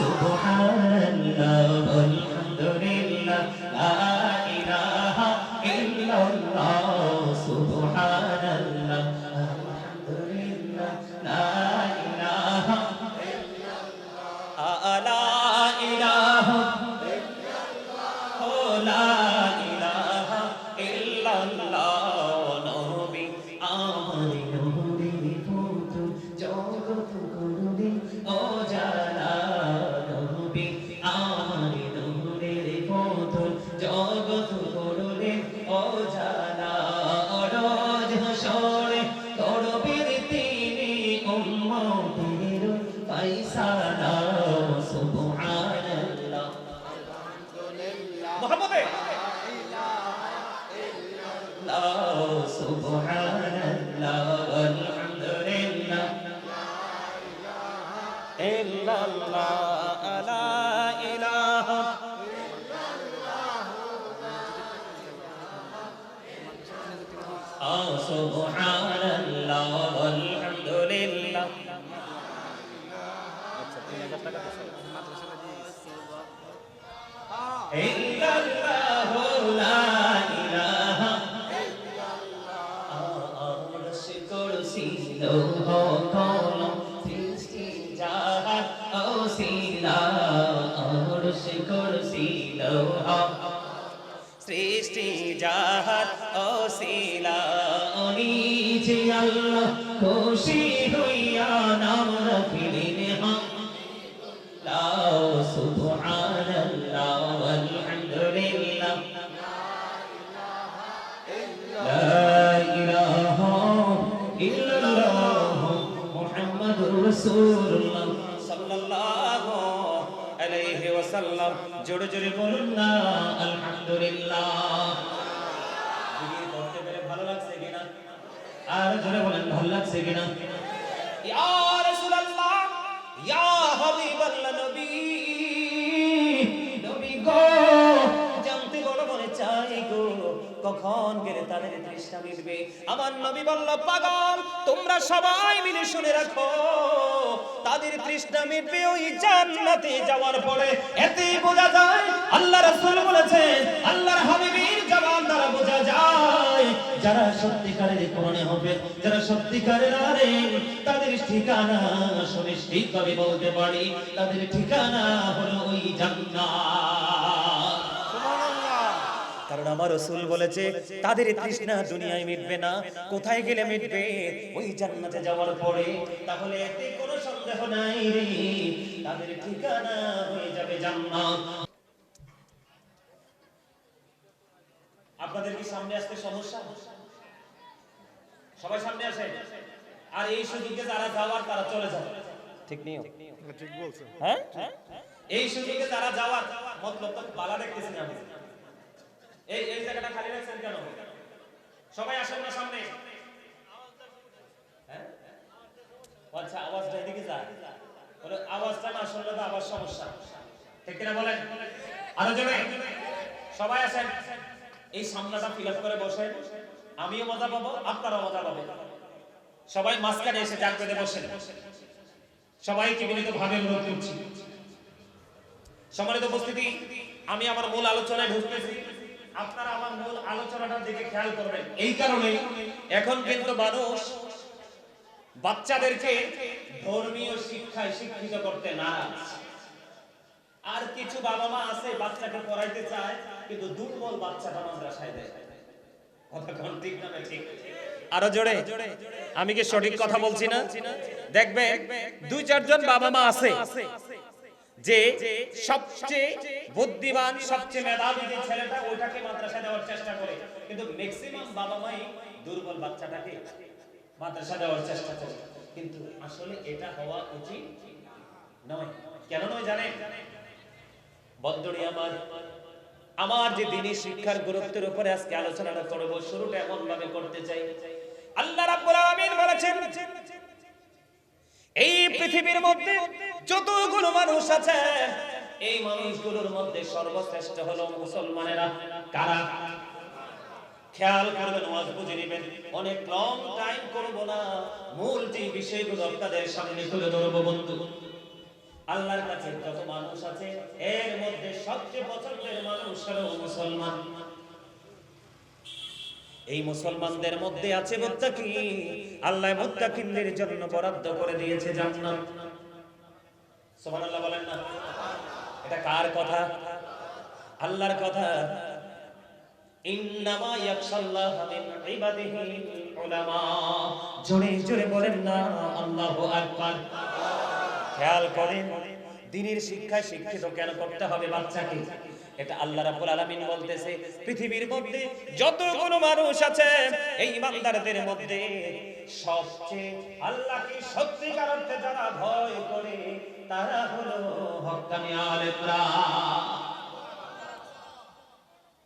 সুবহানাল্লাহ আলহামদুলিল্লাহ লা ইলাহা ইল্লাল্লাহ সুবহানাল্লাহ আলহামদুলিল্লাহ লা ইলাহা লা ইলাহা লা ইলাহা ইল্লাল্লাহ নবী আমার নূরের পুত্র জগত করুণে ও জালা নবী আমার নূরের পুত্র জগত করুণে ও জালা রোজ হাসরে করবেন তিনি উম্মতের ফায়সালা সুবহানাল্লাহ মুহাম্মদে সুবহানাল্লাহ আলহামদুলিল্লাহ ইল্লাল্লাহ লা ইলাহা সুবহানাল্লাহ আলহামদুলিল্লাহ ইল্লাল্লাহ লা ইলাহা আরশ কুরসি লৌহ কলম সৃষ্টি জাহান ওসিলা আরশ কুরসি লৌহ সৃষ্টি জাহান ওসিলা নিজে আল্লাহ খুশি হইয়া নাম রাখিলেন হামদুলিল্লাহ সুবহানাল্লাহ আলহামদুলিল্লাহ লা ইলাহা ইল্লাল্লাহ মুহাম্মাদুর রাসূলুল্লাহ সাল্লাল্লাহু আলাইহি ওয়াসাল্লাম জোরে জোরে বলুন না আলহামদুলিল্লাহ জিকির করতে পেরে ভালো লাগছে কিনা আর জোরে বলেন ভালো লাগছে কিনা ইয়া রাসূলুল্লাহ ইয়া হাবিবাল্লাহ নবী নবী গো জানতে বড় মনে চাই গো কখন গেলে তাদের তৃষ্ণা মিটবে আমার নবী বলল পাগল তোমরা সবাই মিলে শুনে রাখো তাদের তৃষ্ণা মিটবে ওই জান্নাতে যাওয়ার পরে এতেই বোঝা যায় আল্লাহ রাসূল বলেছেন আল্লাহর হাবিবের জবান দ্বারা বোঝা যায় যারা সত্যিকারের কোরআনে হবে যারা সত্যিকারের আলেম তাদের ঠিকানা সুনিশ্চিতভাবে বলতে পারি তাদের ঠিকানা হলো ওই জান্নাত সুবহানাল্লাহ কারণ আমার রাসূল বলেছে তাদের তৃষ্ণা দুনিয়ায় মিটবে না কোথায় গেলে মিটবে ওই জান্নাতে যাওয়ার পরে তাহলে এতে কোনো সন্দেহ নাই রে তাদের ঠিকানা হয়ে যাবে জান্নাত আপনাদের কি সামনে আসতে সমস্যা সবাই সামনে আসে আর এই সুযোগে যারা যাওয়ার তারা চলে যাবে ঠিক নেই ঠিক বলছেন হ্যাঁ এই সুযোগে যারা যাওয়ার মতলব তো বালা দেখতেছেন আমি এই এই জায়গাটা খালি রাখছেন কেন সবাই আসেন না সামনে হ্যাঁ আচ্ছা আওয়াজটা এদিকে যায় বলে আওয়াজটা না শুনলে তো আবার সমস্যা ঠিক কিনা বলেন আরো জোরে সবাই আসেন এই সামনাটা ফিল আপ করে বসেন আমিও মজা পাবো আপনারাও মজা পাবেন সবাই মাঝখানে এসে জাগ পেতে বসেন সবাইকে বিনীতভাবে অনুরোধ করছি সম্মানিত উপস্থিতি আমি আমার মূল আলোচনায় ঢুকতেছি আপনারা আমার মূল আলোচনাটার দিকে খেয়াল করবেন এই কারণে এখন কিন্তু মানুষ বাচ্চাদেরকে ধর্মীয় শিক্ষায় শিক্ষিত করতে নারাজ আর কিছু বাবা মা আছে বাচ্চাকে পড়াইতে চায় কিন্তু দুর্বল বাচ্চাটা মাদ্রাসায় দেয় কথা কোন ঠিক না ঠিক আরো জোরে আমি কি সঠিক কথা বলছি না দেখবে দুই চারজন বাবা মা আছে যে সবচেয়ে বুদ্ধিমান সবচেয়ে মেধাবী যে ছেলেটা ওটাকে মাদ্রাসায় দেওয়ার চেষ্টা করে কিন্তু ম্যাক্সিমাম বাবা মাই দুর্বল বাচ্চাটাকে মাদ্রাসা দেওয়ার চেষ্টা করে কিন্তু আসলে এটা হওয়া উচিত নয় কেন নয় জানেন বন্ধুরা আমার যে দ্বীনি শিক্ষার গুরুত্বের উপরে আজকে আলোচনাটা করব শুরুটা এমন ভাবে করতে চাই আল্লাহ রাব্বুল আলামিন বলেছেন এই পৃথিবীর মধ্যে যতগুলো মানুষ আছে এই মানুষগুলোর মধ্যে সর্বশ্রেষ্ঠ হলো মুসলমানেরা কারা খেয়াল করবেন ওয়াজ বুঝে নেবেন অনেক লং টাইম করব না মূল যে বিষয়গুলো আপনাদের সামনে তুলে ধরব বন্ধু আল্লাহর কাছে যত মানুষ আছে এর মধ্যে সবচেয়ে পছন্দের মানুষ হলো মুসলমান। এই মুসলমানদের মধ্যে আছে মুত্তাকি। আল্লাহ মুত্তাকিনদের জন্য বরাদ্দ করে দিয়েছে জান্নাত। সুবহানাল্লাহ বলেন না? এটা কার কথা? আল্লাহর কথা। ইন্নামা ইয়াখশাল্লাহ মিন ইবাদিহিল উলামা। জোরে জোরে বলেন না আল্লাহু আকবার। খেয়াল করেন, দ্বীনের শিক্ষায় শিক্ষিত কেন করতে হবে বাচ্চাকে? এটা আল্লাহ রাব্বুল আলামিন বলতেছে, পৃথিবীর মধ্যে যতগুলো মানুষ আছে এই ইমানদারদের মধ্যে সবচেয়ে আল্লাহকে সত্যিকার অর্থে যারা ভয় করে তারা হলো হক্কানি আলেমরা।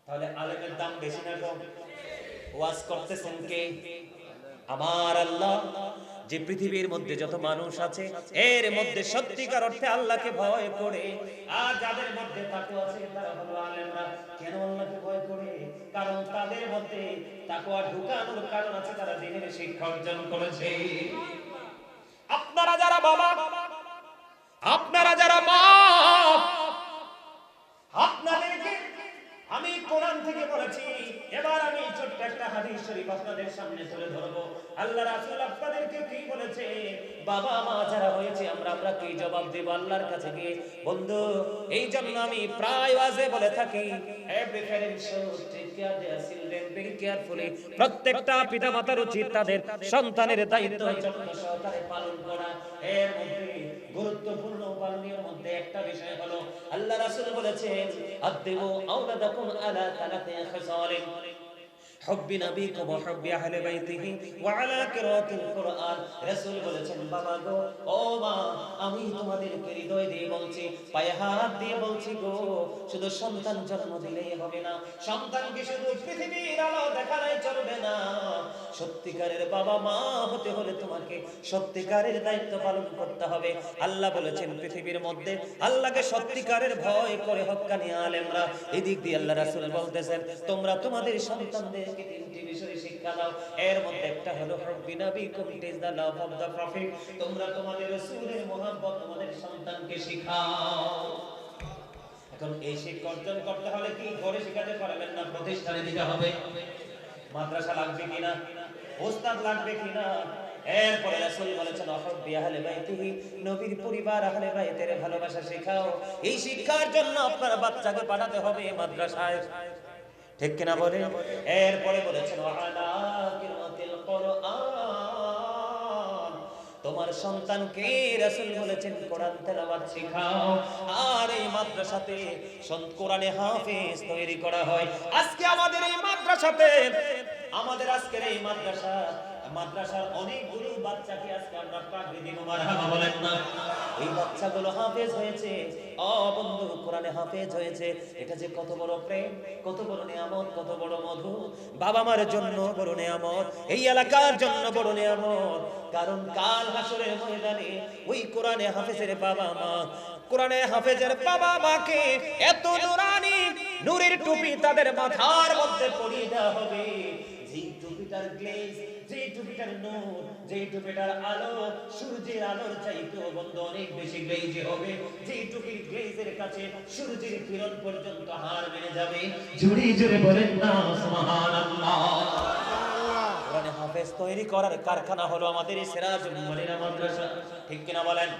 তাহলে আলেমের দাম বেশি না কম? ওয়াজ করতেছেন কে? আমার আল্লাহ। যে পৃথিবীর মধ্যে যত মানুষ আছে এর মধ্যে সত্যিকার অর্থে আল্লাহকে ভয় করে, আর যাদের মধ্যে তাকওয়া আছে তারা হলো আলেমরা। কেন আল্লাহকে ভয় করে? কারণ তাদের মধ্যে তাকওয়া ঢুকানোর কারণ আছে, তারা দ্বীনের শিক্ষা অর্জন করেছে। আপনারা যারা বাবা, আপনারা যারা মা, আপনাদেরকে আমি কোরআন থেকে বলেছি, এবার আমি ছোট্ট একটা হাদিস শরীফ আপনাদের সামনে তুলে ধরবো। আল্লাহ রাসূল আপনাদেরকে কি বলেছে? বাবা মা যারা হয়েছে আমরা কি জবাব দেব আল্লাহর কাছে গিয়ে? বন্ধু, এই জন্য আমি প্রায় ওয়াজে বলে থাকি, every parent should take care their children very carefully. প্রত্যেকটা পিতামাতার উচিত তাদের সন্তানের দায়িত্ব যত্ন সহকারে পালন করা। এর মধ্যে গুরুত্বপূর্ণ পালনীয় মধ্যে একটা বিষয় হলো আল্লাহ রাসূল বলেছেন, আদিবু আওলাদাকুম আলা সালাতি খিসালিন হুব্বি নবীকুম ওয়া হুব্বি আহলি বাইতিহি ওয়া আলা কিরাতিল কুরআন। রাসূল বলেছেন, বাবা গো, ও মা, আমি তোমাদেরকে হৃদয় দিয়ে বলছি, পায়ে হাত দিয়ে বলছি গো, শুধু সন্তান জন্ম দিলেই হবে না, সন্তানকে শুধু পৃথিবীর আলো দেখালেই চলবে না। সত্যিকারের বাবা মা হতে হলে তোমাকে সত্যিকারের দায়িত্ব পালন করতে হবে। আল্লাহ বলেছেন পৃথিবীর মধ্যে আল্লাহকে সত্যিকারের ভয় করে হক্কানি আলেমরা। এদিক দিয়ে আল্লাহ রাসূল বলতেছেন, তোমরা তোমাদের সন্তানদেরকে তিনটি বিষয়ে শিক্ষা দাও। এর মধ্যে একটা হলো হুব্বি নবীকুম, it is the love of the prophet. তোমরা তোমাদের রাসূলের মহব্বত তোমাদের সন্তানকে শিখাও। এখন এই শিক্ষা অর্জন করতে হলে কি ঘরে শিখাতে পারবেন না, প্রতিষ্ঠানে দিতে হবে। মাদ্রাসা লাগবে কিনা, ওস্তাদ লাগবে কিনা। এরপরে রাসূল বলেছেন, হুব্বি আহলি বাইতিহি, নবীর পরিবার আহলে বাইতের ভালোবাসা শেখাও। এই শিক্ষার জন্য আপনার বাচ্চাকে পাঠাতে হবে মাদ্রাসায়, ঠিক কিনা বলে? এরপরে বলেছেন, ওয়ালা কিরাতিল কুরআন, তোমার সন্তানকে রাসূল বলেছেন কোরআন তেলাওয়াত শেখাও। আর এই মাদ্রাসাতে কোরআনে হাফেজ তৈরি করা হয়। আজকে আমাদের এই মাদ্রাসাতে, আমাদের আজকের এই মাদ্রাসার অনেকগুলো বাচ্চাকে আজকে আমরা পাগড়ি দিব, মারহাবা বলেন না? এই বাচ্চাগুলো হাফেজ হয়েছে। ও বন্ধু, কোরআনে হাফেজ হয়েছে, এটা যে কত বড় প্রেম, কত বড় নিয়ামত, কত বড় মধু। বাবা মার জন্য বড় নিয়ামত, এই এলাকার জন্য বড় নিয়ামত। কারণ কাল হাসরের ময়দানে ওই কোরআনে হাফেজের বাবা মা, কোরআনে হাফেজের বাবা মাকে এত নুরানি নূরের টুপি তাদের মাথার মধ্যে পরিয়ে দেওয়া হবে, যেই টুপিটার গ্লেজ, যেই টুপিটার নূর, যেই টুপিটার আলো সূর্যের আলোর চাইতেও বন্ধু অনেক বেশি গ্লেজে হবে। যেই টুপির গ্লেজের কাছে সূর্যের কিরণ পর্যন্ত হার মেনে যাবে। জোরে জোরে বলেন না সুবহানাল্লাহ। কোরআনে হাফেজ তৈরি করার কারখানা হলো আমাদের এই সিরাজুল মুনিরা মাদ্রাসা, ঠিক কিনা বলেন?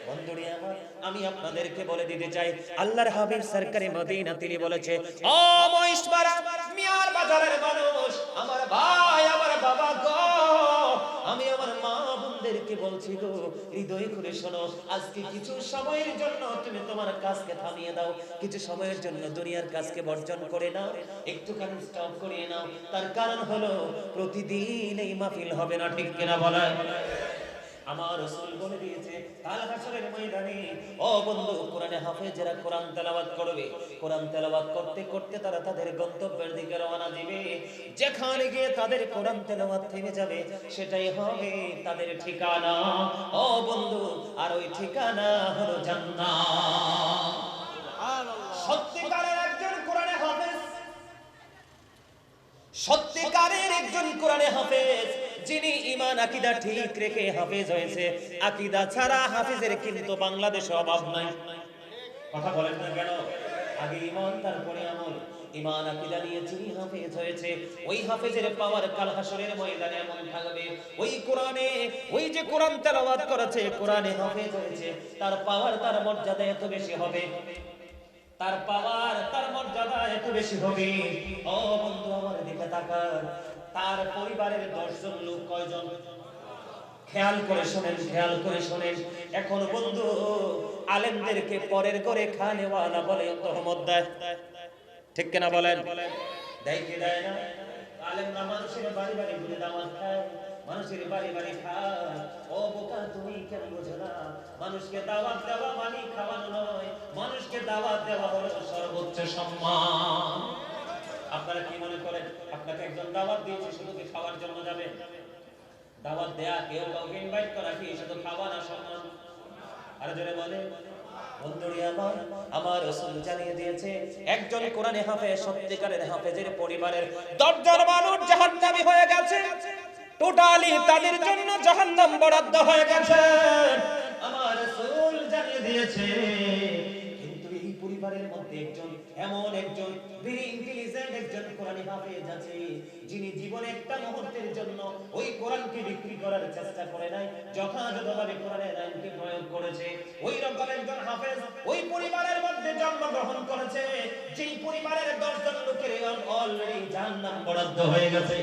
বন্ধুরা আমার, আমি আপনাদেরকে বলে দিতে চাই, আল্লাহর হাবিব সরকারে মদিনা তিনি বলেছে, ও মহিষমারা মিয়ার বাজারের মানুষ, আমার ভাই, আমার বাবা গো, আমি আমার মা বোনদেরকে বলছি গো, হৃদয় খুলে শোনো। আজকে কিছু সময়ের জন্য তুমি তোমার কাজকে থামিয়ে দাও, কিছু সময়ের জন্য দুনিয়ার কাজকে বর্জন করে নাও, একটুখানি স্টপ করিয়ে নাও। তার কারণ হলো প্রতিদিন এই মাহফিল হবে না, ঠিক কিনা বলেন? আমার রাসূল বলে দিয়েছে, কাল হাসরের ময়দানে ও বন্ধু, কোরআনে হাফেজেরা কোরআন তেলাওয়াত করবে। কোরআন তেলাওয়াত করতে করতে তারা তাদের গন্তব্যের দিকে রওনা দিবে। যেখানে গিয়ে তাদের কোরআন তেলাওয়াত থেমে যাবে, সেটাই হবে তাদের ঠিকানা। ও বন্ধু, আর ওই ঠিকানা হলো জান্নাত। সত্যিকারের একজন কোরআনে হাফেজ, সত্যিকারের একজন কোরআনে হাফেজ, যিনি ঈমান আকীদা ঠিক রেখে হাফেজ হয়েছে, আকীদা ছাড়া হাফেজের কিন্তু বাংলাদেশে অভাব নাই। কথা বলেন না কেন? আগে ঈমান তারপরে আমল। ঈমান আকীদা নিয়ে যিনি হাফেজ হয়েছে, ওই হাফেজের পাওয়ার কাল হাসরের ময়দানে এমন থাকবে, ওই কোরআনে, ওই যে কোরআন তেলাওয়াত করেছে, কোরআনে হাফেজ হয়েছে, তার পাওয়ার, তার মর্যাদা এত বেশি হবে, তার পাওয়ার, তার মর্যাদা এত বেশি হবে। ও বন্ধু আমার দিকে তাকান, তার পরিবারের 10 জন লোক কয়জন? খেয়াল করে শোনেন, খেয়াল করে শোনেন। এখন বন্ধু আলেমদেরকে পরের করে খানেওয়ালা বলে তহমত দেয়, ঠিক কিনা বলেন? দেয় কি দেয় না? আলেমরা মানুষের বাড়ি বাড়ি ঘুরে দাওয়াত খায়, মানুষের বাড়ি বাড়ি খায়। ও বোকা তুমি কেন বোঝো না? মানুষকে দাওয়াত দেওয়া মানে খাওয়ানো নয়, মানুষকে দাওয়াত দেওয়া হলো সর্বোচ্চ সম্মান। আপনারা কি মনে করেন আপনাকে একজন দাওয়াত দিয়েছে শুধু কি খাওয়ার জন্য যাবে? দাওয়াত দেয়া, কেউ কাউকে ইনভাইট করা কি শুধু খাওয়া না সম্মান? আর জোরে বলে বন্ধুরি আমার, আমার রাসূল জানিয়ে দিয়েছে একজন কোরআনে হাফেজ, সত্যিকারের হাফেজের পরিবারের 10 জন মানুষ জাহান্নামী হয়ে গেছে, টোটালি তাদের জন্য জাহান্নাম বরাদ্দ হয়ে গেছে। আমার রাসূল জানিয়ে দিয়েছে। কিন্তু এই পরিবারের মধ্যে একজন, এমন একজন ভেরি ইন্টেলিজেন্ট একজন কোরআনী হাফেজ আছে, যিনি জীবনে একটা মুহূর্তের জন্য ওই কোরআনকে বিক্রি করার চেষ্টা করে নাই, যথাযথভাবে কোরআনের আইনকে প্রয়োগ করেছে। ওই রকম একজন হাফেজ ওই পরিবারের মধ্যে জন্মগ্রহণ করেছে, যেই পরিবারের 10 জন লোকের অলরেডি জাহান্নাম বরাদ্দ হয়ে গেছে।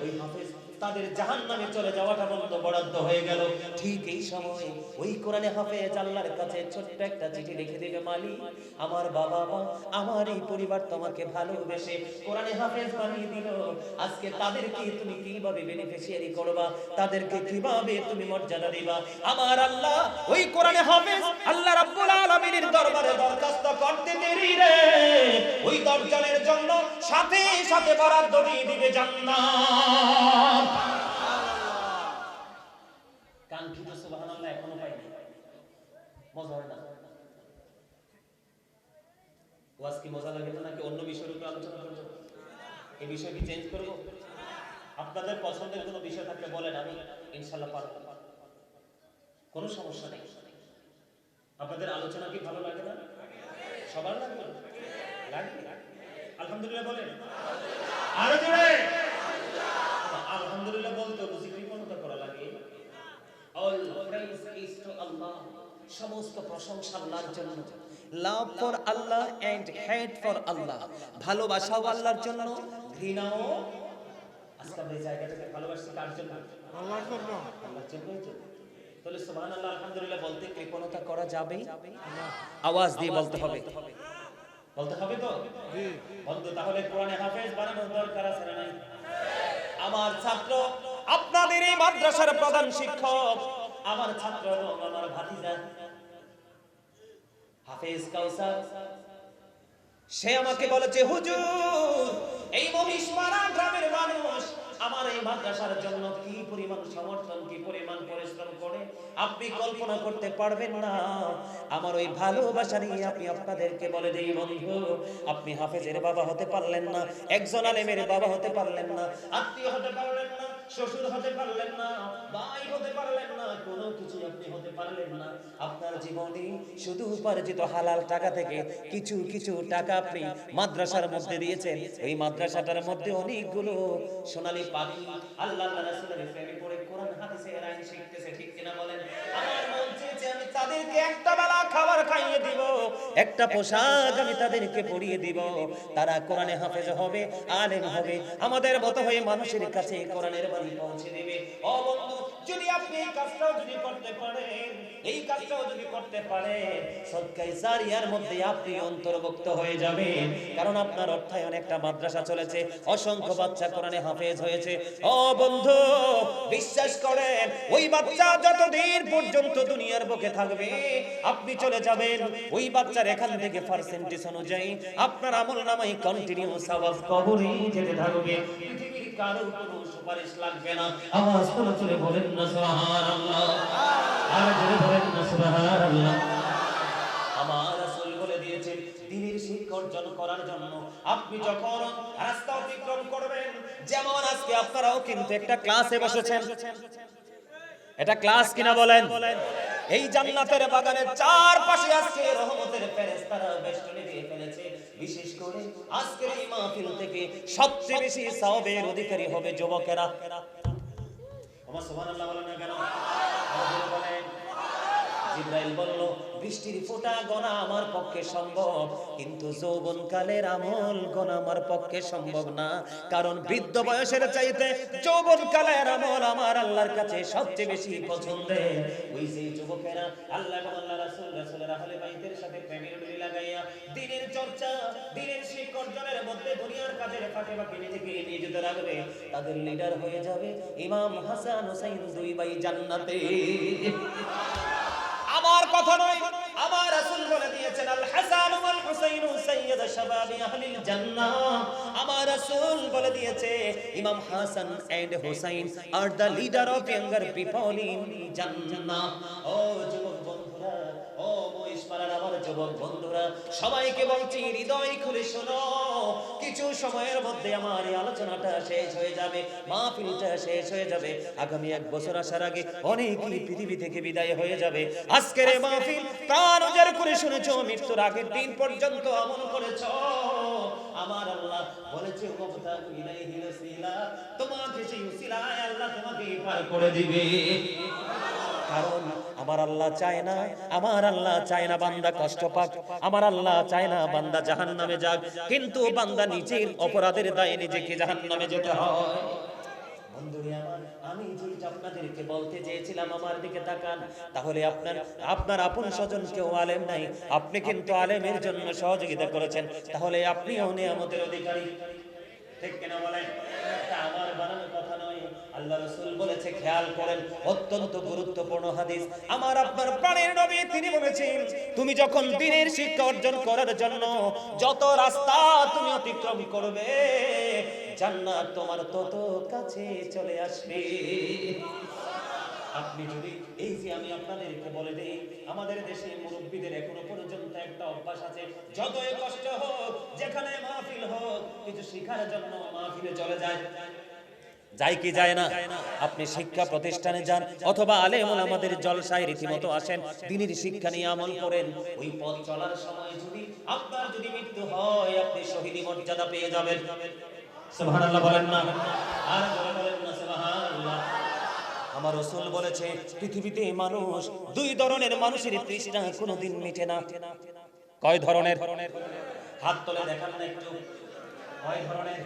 ওই হাফেজ তাদের জাহান্নামে চলে যাওয়াটা বন্ধ বরাদ্দ হয়ে গেল। ঠিক এই সময় ওই কোরআনে হাফেজ আল্লাহর কাছে ছোট্ট একটা চিঠি লিখে দেবে, মালিক আমার বাবা মা, আমার এই পরিবার তোমাকে ভালোবেসে কোরআনে হাফেজ বানিয়ে দিল, আজকে তাদেরকে তুমি কিভাবে বেনিফিশিয়ারি করবা, তাদেরকে কিভাবে তুমি মর্যাদা দিবা? আমার আল্লাহ ওই কোরআনে হাফেজ আল্লাহ রাব্বুল আলামিনের দরবারে দরখাস্ত করতে দেরি রে, ওই 10 জনের জন্য সাথে সাথে বরাদ্দ দিয়ে দিবে জান্নাত। কাঙ্ক্ষিত সুবহানাল্লাহ এখনো পাইনি। মজা হয় না? ওয়াজ কি মজা লাগে না, নাকি অন্য বিষয়ের উপর আলোচনা করব? এই বিষয় কি চেঞ্জ করব? আপনাদের পছন্দের কোনো বিষয় থাকলে বলেন, আমি ইনশাআল্লাহ পারব, কোনো সমস্যা নেই। আপনাদের আলোচনা কি ভালো লাগে না? সবার লাগবে? লাগে? আলহামদুলিল্লাহ বলেন। আরো জোরে আলহামদুলিল্লাহ বলতে বুঝি কৃপণতা করা লাগে? All praise is to Allah, সমস্ত প্রশংসা আল্লাহর জন্য। Love for Allah and hate for Allah, ভালোবাসাও আল্লাহর জন্য, ঘৃণাও। আজকে আমরা এই জায়গাটাকে ভালোবাসি কার জন্য? আল্লাহর জন্য। আল্লাহর জন্যই তো। তাহলে সুবহানাল্লাহ আলহামদুলিল্লাহ বলতে কৃপণতা করা যাবে? আওয়াজ দিয়ে বলতে হবে, বলতে হবে তো জি বন্ধু। তাহলে কোরআনে হাফেজ বানানোর দরকার আছে না নাই? আমার ছাত্র, আপনাদের এই মাদ্রাসার প্রধান শিক্ষক, আমার ছাত্র এবং আমার ভাতিজা হাফেজ কাউসার, সে আমাকে বলেছে হুজুর এই মহিষমারা গ্রামের মানুষ আমার এই মাদ্রাসার জন্য কি পরিমাণ সমর্থন, কি পরিমাণ পরিশ্রম করে আপনি কল্পনা করতে পারবেন না। আমার ওই ভালোবাসা নিয়ে আমি আপনাদেরকে বলে দিই বন্ধু, আপনি হাফেজের বাবা হতে পারলেন না, একজন আলেমের বাবা হতে পারলেন না, আত্মীয় হতে পারলেন না, শ্বশুর হতে পারলেন না, ভাই হতে পারলেন না, কোনো কিছু আপনি হতে পারলেন না। আপনার জীবনে শুধু উপার্জিত হালাল টাকা থেকে কিছু কিছু টাকা আপনি মাদ্রাসার মধ্যে দিয়েছেন। এই মাদ্রাসাটার মধ্যে অনেকগুলো সোনালী পাখি আল্লাহ রাসূলের প্রেমে পড়ে কোরআন হাদিসের আইন শিখতেছে, ঠিক কিনা বলেন? আমার মন চেয়েছে আমি তাদেরকে একটা বেলা খাবার খাইয়ে দিব, একটা পোশাক আমি তাদেরকে পরিয়ে দিব, তারা কোরআনে হাফেজ হবে, আলেম হবে, আমাদের মতো হয়ে মানুষের কাছে কোরআনের বাণী পৌঁছে দেবে। ও বন্ধু, যদি আপনি এই কাজটাও যদি করতে পারেন, এই কাজটাও যদি করতে পারেন, সদকায়ে জারিয়ার মধ্যে আপনি অন্তর্ভুক্ত হয়ে যাবেন। কারণ আপনার অর্থায়নে একটা মাদ্রাসা চলেছে, অসংখ্য বাচ্চা কোরআনে হাফেজ হয়েছে। ও বন্ধু, বিশ্বাস করেন ওই বাচ্চা যতদিন পর্যন্ত দুনিয়ার বুকে থাকবে আপনি চলে যাবেন, ওই বাচ্চার এখান থেকে পার্সেন্টেজ অনুযায়ী আপনার আমলনামায় কন্টিনিউ সওয়াব কবরে যেতে থাকবে। পৃথিবীর কারো কোনো সুপারিশ লাগবে না। আওয়াজ করে বলেন না সুবহানাল্লাহ, আর জোরে বলেন না সুবহানাল্লাহ। আমার রাসূল বলে দিয়ে দিয়েছেন দ্বীনের শিক্ষা অর্জন করার জন্য। আপনি যখন রাস্তা অতিক্রম করবেন, যেমন আজকে আপনারাও কিন্তু একটা ক্লাসে বসেছেন, এটা ক্লাস কিনা বলেন? এই জান্নাতের বাগানের চারপাশে আজকে রহমতের ফেরেশতারা বেষ্টনী দিয়ে ফেলেছে। বিশেষ করে আজকের এই মাহফিল থেকে সবচেয়ে বেশি সওয়াবের অধিকারী হবে যুবকেরা। আমার সুবহানাল্লাহ বলেন না কেন? বলেন। জিবরাইল বলল, বৃষ্টির ফোঁটা গোনা আমার পক্ষে সম্ভব, কিন্তু যৌবনকালের আমল গোনা আমার পক্ষে সম্ভব না। কারণ বৃদ্ধ বয়সের চাইতে যৌবনকালের আমল আমার আল্লাহর কাছে সবচেয়ে বেশি পছন্দের। ওই যে যুবকেরা আল্লাহ এবং আল্লাহ রাসূলের আহলে বাইতের সাথে প্রেমের ডুরি লাগাইয়া দ্বীনের চর্চা, দ্বীনের শিক্ষা অর্জনের মধ্যে দুনিয়ার কাজের ফাঁকে ফাঁকে নিজেকে নিয়োজিত রাখবে, তাদের লিডার হয়ে যাবে ইমাম হাসান হুসাইন, দুই ভাই জান্নাতে। আমার কথা নয়, আমার রাসূল বলে দিয়েছেন আল হাসান ওয়াল হুসাইন সাইয়্যিদ শাবাবি আহলিল জান্নাহ। আমার রাসূল বলে দিয়েছে ইমাম হাসান এন্ড হুসাইন আর the leader of younger people in Jannah. ও যুবক বন্ধুরা, ও মহিষপাড়ার আমার যুবক বন্ধুরা, সবাইকে বলছি হৃদয় খুলে শোনো। কিছু সময়ের মধ্যে আমার এই আলোচনাটা শেষ হয়ে যাবে, মাহফিলটা শেষ হয়ে যাবে। আগামী 1 বছর আসার আগে অনেকেই পৃথিবী থেকে বিদায় হয়ে যাবে। আজকের এই মাহফিল প্রাণ উজাড় করে শুনেছো, মৃত্যুর আগের দিন পর্যন্ত আমল করেছো। আমার আল্লাহ বলেছে ওয়াবতাগু ইলাইহিল ওসিলা, তোমাকে সেই ওসিলায় আল্লাহ তোমাকে পার করে দিবে। কারণ আমার আল্লাহ চায় না, আমার আল্লাহ চায় না বান্দা কষ্ট পাক, আমার আল্লাহ চায় না বান্দা জাহান্নামে যাক, কিন্তু বান্দা নিজের অপরাধের দায়ে নিজেকে জাহান্নামে যেতে হয়। বন্ধুরা আমার, আমি যেটা আপনাদেরকে বলতে চেয়েছিলাম, আমার দিকে তাকান। তাহলে আপনার আপন স্বজন কেউ আলেম নাই, আপনি কিন্তু আলেমের জন্য সহযোগিতা করেছেন, তাহলে আপনিও নিয়ামতের অধিকারী। ঠিক কিনা বলেন? এটা আমার বানানো কথা নয়, আল্লাহ রাসূল বলেছে। খেয়াল করেন, অত্যন্ত গুরুত্বপূর্ণ হাদিস। আমার আপনার প্রাণের নবী তিনি বলেছেন, তুমি যখন দ্বীনের শিক্ষা অর্জন করার জন্য যত রাস্তা তুমি অতিক্রম করবে, জান্নাত তোমার তত কাছে চলে আসবে। আপনি যদি এই যে আমি আপনাদেরকে বলে দেই, আমাদের দেশে মুরব্বীদের এখনো পর্যন্ত একটা অভ্যাস আছে, যতই কষ্ট হোক, যেখানে মাহফিল হোক, কিছু শিখার জন্য মাহফিলে চলে যায়। যায় কি যায় না? আপনি শিক্ষা প্রতিষ্ঠানে যান অথবা আলেম ওলামাদের জলসায় রীতিমতো আসেন, দ্বীনের শিক্ষা নিয়ে আমল করেন। ওই পথ চলার সময় যদি আপনার মৃত্যু হয়, আপনি শহীদি মর্যাদা পেয়ে যাবেন। সুবহানাল্লাহ বলেন না? আর জোরে বলেন না সুবহানাল্লাহ। আমার রাসূল বলেছে, পৃথিবীতে মানুষ দুই ধরনের মানুষের তৃষ্ণা কোনোদিন মিটে না। কয় ধরনের? হাত তুলে দেখান না একটু, কয় ধরনের?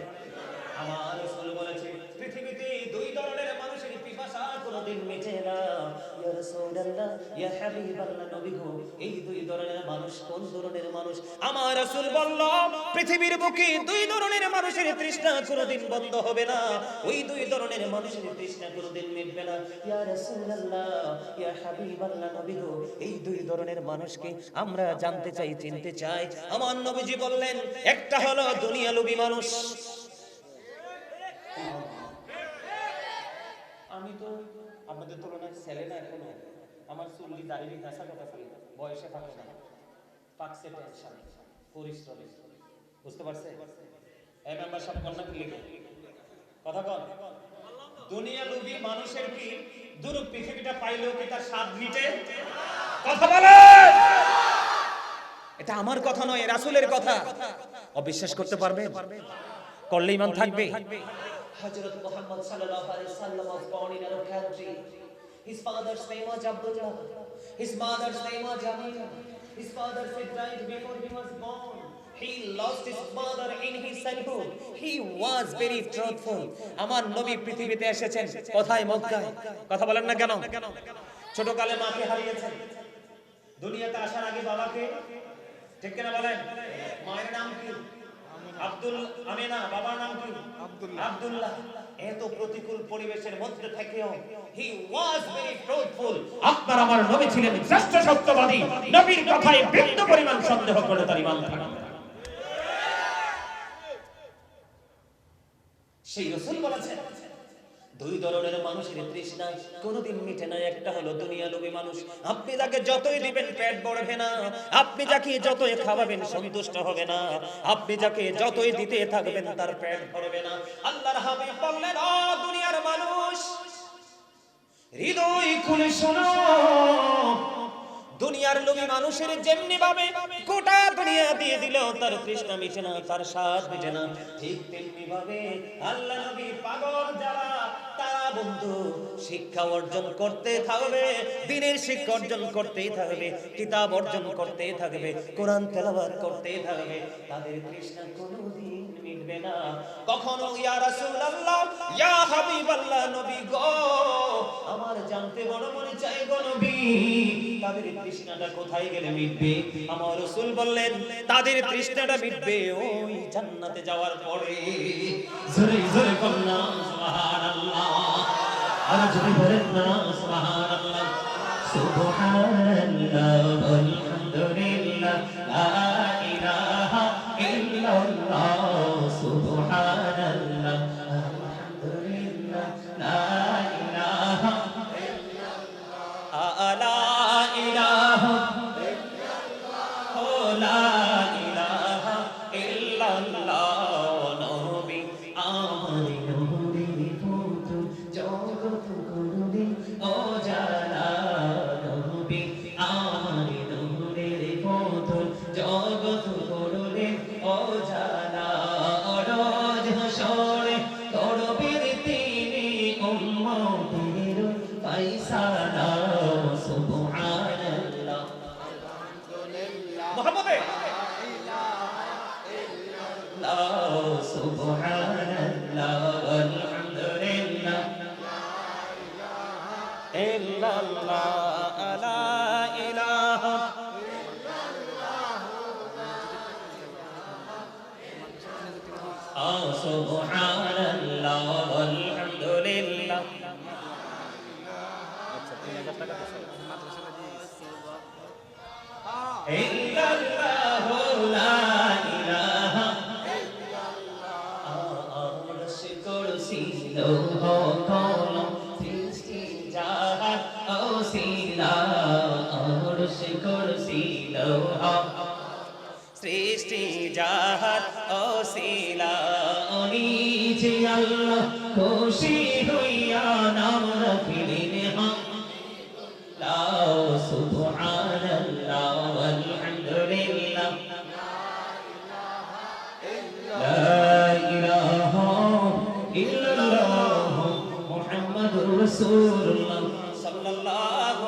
আমার রাসূল বলেছে, পৃথিবীতে দুই ধরনের মানুষের পিপাসা কোনোদিন মিটে না। ইয়া রাসূলুল্লাহ, ইয়া হাবিবাল্লাহ, নবী গো, এই দুই ধরনের মানুষ কোন ধরনের মানুষ? আমার রাসূল বলল, পৃথিবীর বুকে দুই ধরনের মানুষের তৃষ্ণা কোনোদিন বন্ধ হবে না, ওই দুই ধরনের মানুষের তৃষ্ণা কোনোদিন মিটবে না। ইয়া রাসূলুল্লাহ, ইয়া হাবিবাল্লাহ, নবী গো, এই দুই ধরনের মানুষকে আমরা জানতে চাই, চিনতে চাই। আমার নবীজি বললেন, একটা হলো দুনিয়ালোভী মানুষ। আমি তো আপনাদের তুলনায় ছেলে না, এখনো আমার চুল্লি দাঁড়িয়ে কাঁচা কথা করি, বয়সে থাকে না, পাকছে টেনশন, পরিশ্রমে। বুঝতে পারছে? এই মেম্বার সব কন্যা কি লিখে কথা কন। দুনিয়া লোভী মানুষের কি দূর পৃথিবীটা পাইলেও কি তার স্বাদ মিটে? কথা বলেন। এটা আমার কথা নয়, রাসূলের কথা। অবিশ্বাস করতে পারবেন? করলে ঈমান থাকবে। Hazrat Muhammad sallallahu alaihi wasallam was born in a country. His father's name was Abdullah. His mother's name was Jamila. His father died before he was born. He lost his mother in his childhood. He was very truthful. আমার নবী পৃথিবীতে এসেছেন কোথায়? মক্কায়। কথা বলেন না কেন? ছোটকালে মাকে হারিয়েছেন, দুনিয়াতে আসার আগে বাবাকে। ঠিক কিনা বলেন? মায়ের নাম কি? আব্দুল আমিনা, বাবার নাম কি? আব্দুল্লাহ। এত প্রতিকূল পরিবেশের মধ্যে থেকেও he was very truthful. আপনার আমার নবী ছিলেন শ্রেষ্ঠ সত্যবাদী, নবীর কথায় বিন্দু পরিমাণ সন্দেহ করলে তার ঈমান থাকে না। সেই রাসূল বলেছেন, দুই ধরনের মানুষের তৃষ্ণা কোনোদিন মিটে না। একটা হলো দুনিয়া লোভী মানুষ, আপনি তাকে যতই দিবেন পেট ভরবে না, আপনি যাকে যতই খাওয়াবেন সন্তুষ্ট হবে না, আপনি যাকে যতই দিতে থাকবেন তার পেট ভরবে না। আল্লাহর হাবিব বললেন, ও দুনিয়ার মানুষ, হৃদয় খুলে শোনো, দুনিয়ার লোভী মানুষের যেমনি ভাবে গোটা দুনিয়া দিয়ে দিল তার তৃষ্ণা মিটে না, তার স্বাদ মিটে না, ঠিক তেমনি ভাবে আল্লাহ নবী পাগল যারা তারা বন্ধু শিক্ষা অর্জন করতে থাকবে, দ্বীনের শিক্ষা অর্জন করতেই থাকবে, কিতাব অর্জন করতেই থাকবে, কোরআন তেলাওয়াত করতেই থাকবে, তাদের তৃষ্ণা কোনোদিন মিটবে না কখনো। ইয়া রাসূলুল্লাহ, ইয়া হাবিবাল্লাহ, নবী গো, আমার জানতে বড় মনে চাই গো নবী, তাদের তৃষ্ণাটা কোথায় গেলে মিটবে? আমার রাসূল বললেন, তাদের তৃষ্ণাটা মিটবে ওই জান্নাতে যাওয়ার পরে। জোরে জোরে বলুন না সুবহানাল্লাহ, আর জোরে বলেন না সুবহানাল্লাহ। সুবহানাল্লাহ আলহামদুলিল্লাহ লা ইলাহা ইল্লাল্লাহ, সুবহানাল্লাহ আলহামদুলিল্লাহ লা ইলাহা লা ইলাহা লা ইলাহা ইল্লাল্লাহ, নবী আমার নূরের পুতুল জগৎ করুণে ও জালা, নবী আমার নূরের পুতুল জগৎ করুণে ও জালা, রোজ হাসরে করবেন তিনি উম্মতের ফায়সালা। সুবহানাল্লাহ মুহাম্মদে সুবহানাল্লাহ আলহামদুলিল্লাহ ইল্লাল্লাহ লা ইলাহা সুবহানাল্লাহ আলহামদুলিল্লাহ। ইল্লাল্লাহ লা ইলাহা আরশ কুরসি লৌহ কলম সৃষ্টি জাহান ওসিলা, আরশ কুরসি লৌহ সৃষ্টি জাহান ওসিলা, নিজে আল্লাহ খুশি হইয়া নাম রাখিলেন হামদুলিল্লাহ। সুবহানাল্লাহ আলহামদুলিল্লাহ লা ইলাহা ইল্লাল্লাহ মুহাম্মাদুর রাসূলুল্লাহ সাল্লাল্লাহু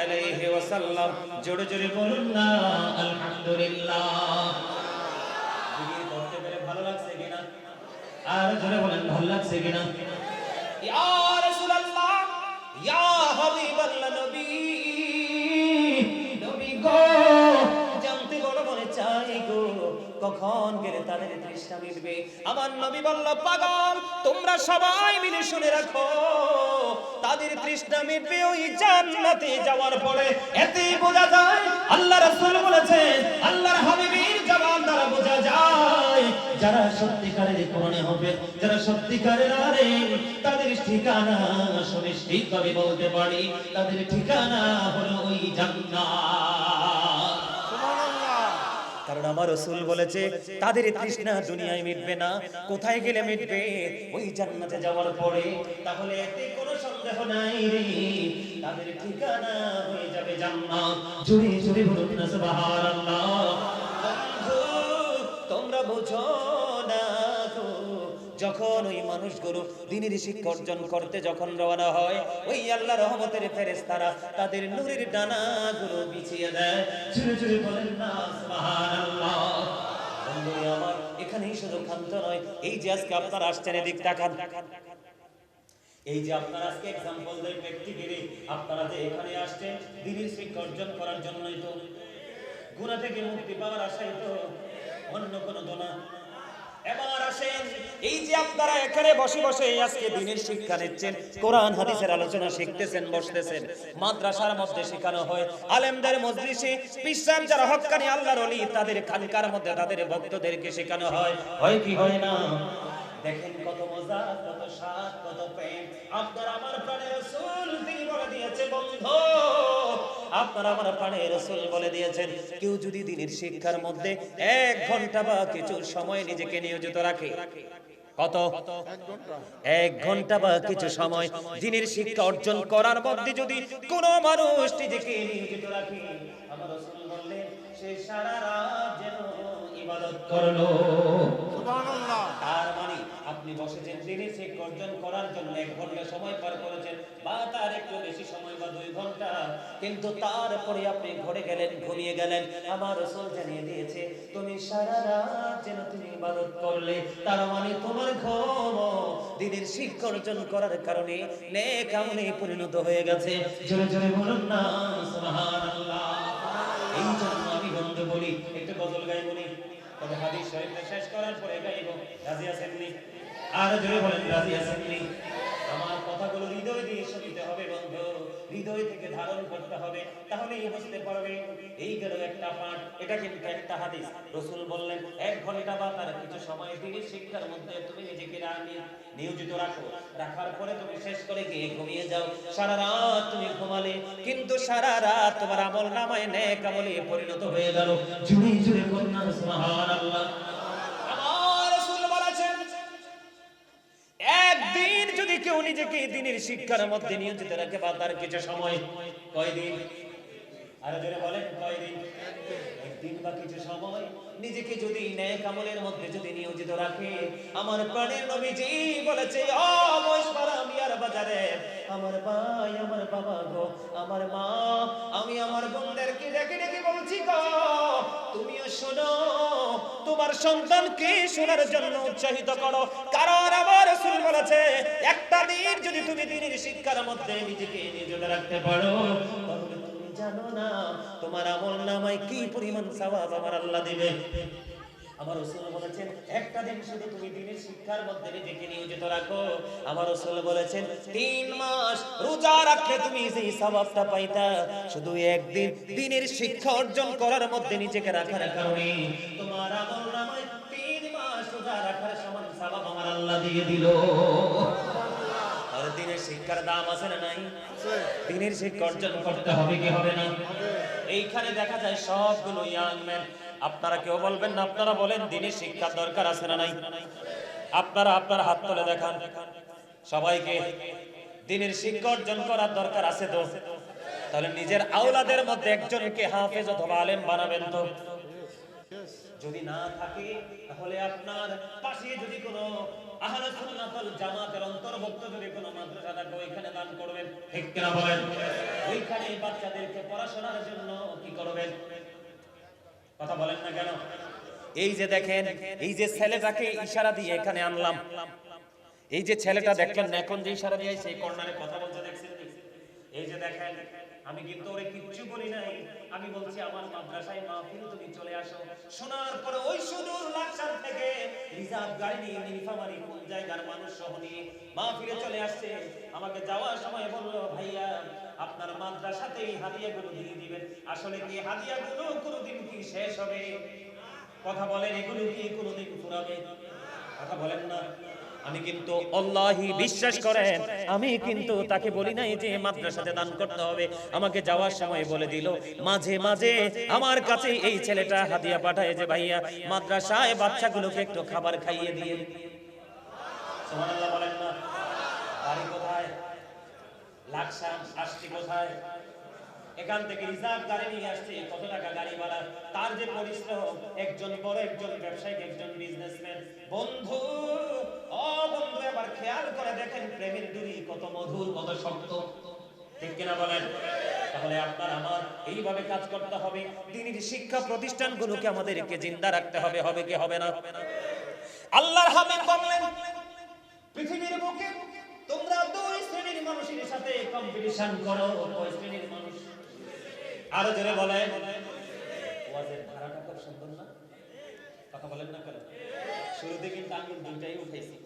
আলাইহি ওয়াসাল্লাম। জোরে জোরে বলুন না আলহামদুলিল্লাহ। জিকির করতে পেরে ভালো লাগছে কিনা? আর জোরে বলেন ভালো লাগছে কিনা? ইয়া রাসূলুল্লাহ, ইয়া হাবিবাল্লাহ, নবী নবী গো, জানতে বড় মনে চাই গো, কখন গেলে তাদের তৃষ্ণা মিটবে? আমার নবী বলল, পাগল তোমরা সবাই মিলে শুনে রাখো, তাদের তৃষ্ণা মিটবে ওই জান্নাতে যাওয়ার পরে। এতে বোঝা যায় আল্লাহ রাসূল বলেছেন, আল্লাহর হাবিবের জবান দ্বারা বোঝা যায় যারা সত্যিকারের কোরআনে হবে, যারা সত্যিকারের আলেম, তাদের ঠিকানা সুনিশ্চিত ভাবে বলতে পারি, তাদের ঠিকানা হলো ওই জান্নাত। কারণ আমার রাসূল বলেছে তাদের তৃষ্ণা দুনিয়ায় মিটবে না, কোথায় গেলে মিটবে? ওই জান্নাতে যাওয়ার পরে। তাহলে এতে কোনো সন্দেহ নাই রে, তাদের ঠিকানা হয়ে যাবে জান্নাত। জোরে জোরে বলুন না সুবহানাল্লাহ। বন্ধু তোমরা বুঝো না গো, যখন ওই মানুষগুলো দ্বীনের শিক্ষা অর্জন করতে যখন রওনা হয়, ওই আল্লাহর রহমতের ফেরেশতারা তাদের নূরের ডানাগুলো বিছিয়ে দেয়। জোরে জোরে বলেন না সুবহানাল্লাহ। বন্ধু আমার, এখানেই শুধু ক্ষান্ত নয়, এই যে আজকে আপনারা আসছেন, এদিক তাকান, এই যে আপনারা আজকে एग्जांपल দেই প্র্যাকটিক্যালি, আপনারা যে এখানে আসছেন দ্বীনের শিক্ষা অর্জন করার জন্যই তো, গুনাহ থেকে মুক্তি পাওয়ার আশায় তো, অন্য কোনো দোনা। এবার আসেন, এই যে আপনারা এখানে বসে বসে আজকে দ্বীনের শিক্ষা নিচ্ছেন, কোরআন হাদিসের আলোচনা শিখতেছেন, বসতেছেন, মাদ্রাসার মধ্যে শেখানো হয়, আলেমদের মজলিসে পিসাব যারা হক্কানি আল্লাহর ওলি তাদের খানকার মধ্যে তাদের ভক্তদেরকে শেখানো হয়, হয় কি হয় না? দেখেন কত মজা, কত স্বাদ, কত প্রেম। আপনার আমার প্রাণের রাসূল তিনি বলে দিয়েছে বন্ধু, আপনার আমার প্রাণের রাসূল বলে দিয়েছেন কেউ যদি দিনের শিক্ষার মধ্যে 1 ঘন্টা বা কিছু সময় নিজেকে নিয়োজিত রাখে, কত 1 ঘন্টা বা কিছু সময় দিনের শিক্ষা অর্জন করার মধ্যে যদি কোনো মানুষ নিজেকে নিয়োজিত রাখে, আমার রাসূল বললেন সে সারা রাত যেন ইবাদত করলো। সুবহানাল্লাহ। তার মানে আপনি বসেছেন দিনের শিক্ষা অর্জন করার জন্য 1 ঘন্টা সময় পার করেছেন বা তার একটু বেশি সময় বা 2 ঘন্টা, কিন্তু তারপরে আপনি ঘরে গেলেন, ঘুমিয়ে গেলেন, আমার রাসূল জানিয়ে দিয়েছে তুমি সারা রাত যেন তুমি ইবাদত করলে, তার মানে তোমার ঘুম দিনের শিক্ষা অর্জন করার কারণে নেক আমলে পরিণত হয়ে গেছে। জোরে জোরে বলুন না সুবহানাল্লাহ। এই জন্য আমি বন্ধু বলি একটু গজল গাই বলি, তবে হাদিস শরীফটা শেষ করার পরে গাইব। রাজি আছেন নি? আর জোরে বলেন রাজি আছেন নি? আমার কথাগুলো হৃদয় দিয়ে শুনতে হবে বন্ধু, হৃদয় থেকে ধারণ করতে হবে, তাহলেই বুঝতে পারবে। এই গেল একটা পাঠ, এটা কিন্তু একটা হাদিস। রাসূল বললেন 1 ঘন্টা বা তার কিছু সময় দিনের শিক্ষার মধ্যে তুমি নিজেকে নিয়োজিত রাখো, রাখার পরে তুমি শেষ করে গিয়ে ঘুমিয়ে যাও। সারা রাত তুমি ঘুমালে, কিন্তু সারা রাত তোমার আমল নামায় নেক আমলে পরিণত হয়ে গেল। জুড়ে জুড়ে বলুন সুবহানাল্লাহ। আমার রাসূল বলেছেন একদিন যদি কেউ নিজেকে দিনের শিক্ষার মধ্যে নিয়োজিত রাখে বা তার কিছু সময়, কয়দিন? আরো জোরে বলেন কয়দিন? একদিন বা কিছু সময় নিজেকে যদি নেক আমলের মধ্যে যদি নিয়োজিত রাখে, আমার প্রাণের নবীজি বলেছে ও মহেশপাড়া মিয়ার বাজারে আমার ভাই, আমার বাবা গো, আমার মা, আমি আমার বোনদেরকে ডেকে ডেকে বলছি গো তুমিও শোনো, তোমার সন্তানকে শোনার জন্য উৎসাহিত করো, কারণ আমার রাসূল বলেছে একটা দিন যদি তুমি দিনের শিক্ষার মধ্যে নিজেকে নিয়োজিত রাখতে পারো, তাহলে তুমি জানো না তোমার আমল নামায় কি পরিমাণ সওয়াব আমার আল্লাহ দিবে। আমার রাসূল বলেছেন একটা দিন শুধু তুমি দিনের শিক্ষার মধ্যে নিজেকে নিয়োজিত রাখো, আমার রাসূল বলেছেন 3 মাস রোজা রাখলে তুমি যে সওয়াবটা পাইতা, শুধু একদিন দিনের শিক্ষা অর্জন করার মধ্যে নিজেকে রাখার কারণে তোমার আমল নামায় 3 মাস রোজা রাখার সমান সওয়াব আমার আল্লাহ দিয়ে দিল। আর দিনের শিক্ষার দাম আছে না নাই? দিনের শিক্ষা অর্জন করতে হবে কি হবে না? এইখানে দেখা যায় সবগুলো ইয়াং ম্যান। আপনারা কেউ বলবেন না, আপনারা বলেন দিনের শিক্ষার দরকার আছে না নাই? আপনারা আপনার হাত তুলে দেখান সবাইকে দিনের শিক্ষা অর্জন করার দরকার আছে তো? তাহলে নিজের আওলাদের মধ্যে একজনকে হাফেজ অথবা আলেম বানাবেন তো? যদি না থাকে তাহলে আপনার পাশে যদি কোনো আহলে সুন্নাত ওয়াল জামাতের অন্তর্ভুক্ত যদি কোনো মাদ্রাসা থাকে ওইখানে দান করবেন, ঠিক কিনা বলেন? ওইখানে বাচ্চাদেরকে পড়াশোনার জন্য কি করবেন? কথা বলেন না কেন? এই যে দেখেন, এই যে ছেলেটাকে ইশারা দিয়ে এখানে আনলাম, এই যে ছেলেটা দেখলেন না এখন যে ইশারা দিয়ে সেই কর্নারে কথা বলতে দেখছেন, এই যে দেখেন আমি কিন্তু ওরে কিচ্ছু বলি নাই, আমি বলছি আমার মাদ্রাসায় মাহফিল তুমি চলে আসো। শোনার পরে ওই সুদূর লাকসাম থেকে রিজার্ভ গাড়ি নিয়ে নীলফামারী কোন জায়গার মানুষ সহ নিয়ে মাহফিলে চলে আসছে। আমাকে যাওয়ার সময় বললো ভাইয়া আপনার মাদ্রাসাতেই হাদিয়াগুলো দিয়ে দিবেন। আসলে কি হাদিয়াগুলো কোনোদিন কি শেষ হবে? কথা বলেন এগুলো কি কোনোদিন ফুরাবে? কথা বলেন না। আমি কিন্তু আল্লাহি বিশ্বাস করেন, আমি কিন্তু তাকে বলি নাই যে মাদ্রাসাতে দান করতে হবে। আমাকে যাওয়ার সময় বলে দিল, মাঝে মাঝে আমার কাছে এই ছেলেটা হাদিয়া পাঠায় যে ভাইয়া মাদ্রাসায় বাচ্চাগুলোকে একটু খাবার খাইয়ে দিয়ে। সুবহানাল্লাহ বলেন না। বাড়ি কোথায়? লাকসাম। আসছে কোথায়? এখান থেকে রিজার্ভ গাড়ি নিয়ে আসছে। কত টাকা গাড়ি ভাড়া, তার যে পরিশ্রম। একজন বড় একজন ব্যবসায়িক, একজন বিজনেসম্যান। বন্ধু ও বন্ধু এবার খেয়াল করে দেখেন প্রেমের দড়ি কত মধুর, কত শক্ত, ঠিক কিনা বলেন? তাহলে আপনার আমার এইভাবে কাজ করতে হবে। দিনের শিক্ষা প্রতিষ্ঠানগুলোকে আমাদেরকে জিন্দা রাখতে হবে, হবে কি হবে না? আল্লাহর হাবিব বললেন পৃথিবীর বুকে তোমরা 2 শ্রেণীর মানুষের সাথে কম্পিটিশন করো। কয় শ্রেণীর মানুষ? আরো জোরে বলেন। ওয়াজের ধারাটা খুব সুন্দর না? কথা বলেন না কেন? শুরুতে কিন্তু আঙ্গুল দুইটাই উঠাইছি,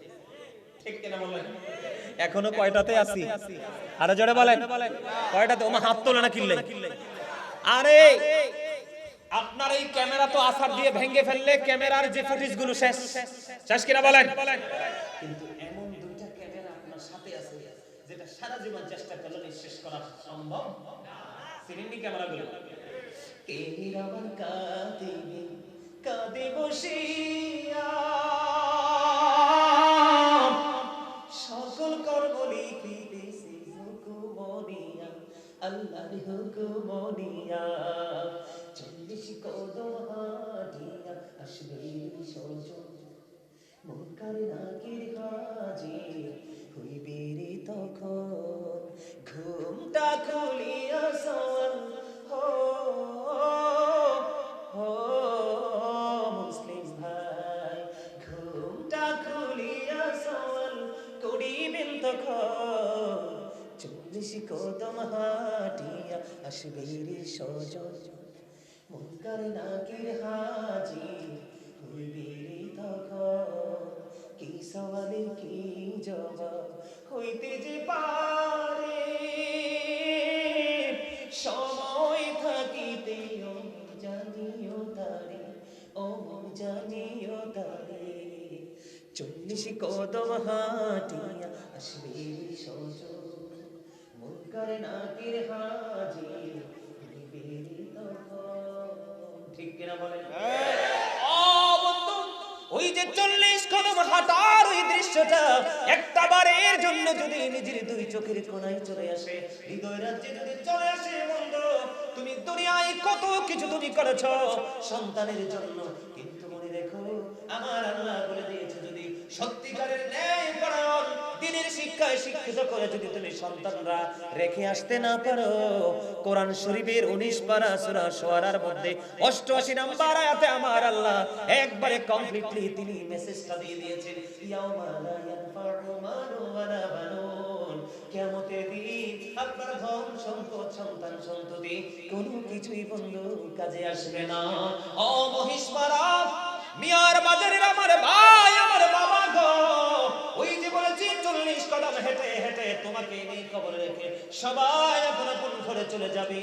ঠিক কিনা বলেন? এখনো কয়টাতে আছি? আরো জোরে বলেন কয়টাতে? ওমা হাত তোলে না কিনলে। আরে আপনার এই ক্যামেরা তো আছাড় দিয়ে ভেঙে ফেললে ক্যামেরার যে ফুটেজ গুলো শেষ শেষ কিনা বলেন। কিন্তু এমন দুইটা ক্যামেরা আপনার সাথে আছে যেটা সারা জীবন চেষ্টা করলে শেষ করা সম্ভব না। সিনেমি ক্যামেরাগুলো কে আমার কাঁদিবে কাঁদে বসিয়া সকল কর্ম লিখিতেছি হুকুমনিয়া আল্লাহর হুকুমনিয়া 40 কদম হাঁটিয়া আসবে সজন মুনকার নাকির হাজির হইবে রে তখন ঘুমটা খুলিয়া সওয়াল হো হো মুসলিম ভাই ঘুমটা খুলিয়া সওয়াল করিবেন তখন 40 কদম হাঁটিয়া আসবে রে সজন মুনকার নাকির হাজির হইবে রে তখন কি সওয়ালের কি জবাব হইতে যে পারে সময় থাকিতে ও জানিও তারে ও জানিও তারে 40 কদম হাঁটিয়া আসবে রে সজন মুনকার নাকির হাজির হইবে রে তখন ঠিক কিনা বলেন। ওই যে 40 কদম হাঁটার ওই দৃশ্যটা একটা বারের জন্য যদি নিজের দুই চোখের কোণায় চলে আসে হৃদয় রাজ্যে যদি চলে আসে বন্ধু তুমি দুনিয়ায় কত কিছু তুমি করেছো সন্তানের জন্য কিন্তু মনে রেখো আমার আল্লাহ বলে দিয়েছে যদি সত্যিকারের ন্যায় পরায়ণ দ্বীনের শিক্ষায় শিক্ষিত করে যদি তুমি সন্তানরা রেখে আসতে না পারো কোরআন শরীফের 19 পারা সূরা শুআরার মধ্যে 88 নম্বর আয়াতে আমার আল্লাহ একবারে কমপ্লিটলি তিনি মেসেজটা দিয়ে দিয়েছেন ইয়াউমা লা ইয়ানফাউ মালুন ওয়ালা বানুন কিয়ামতের দিন আপনার ধন সম্পদ সন্তান সন্ততি কোনো কিছুই বন্ধু কাজে আসবে না। ও মহিষমারা মিয়ার বাজারের আমার ভাই আমার বাবা গো ওই যে বলেছি 40 কদম হেঁটে হেঁটে তোমাকে এই কবরে রেখে সবাই আপন আপন ঘরে চলে যাবে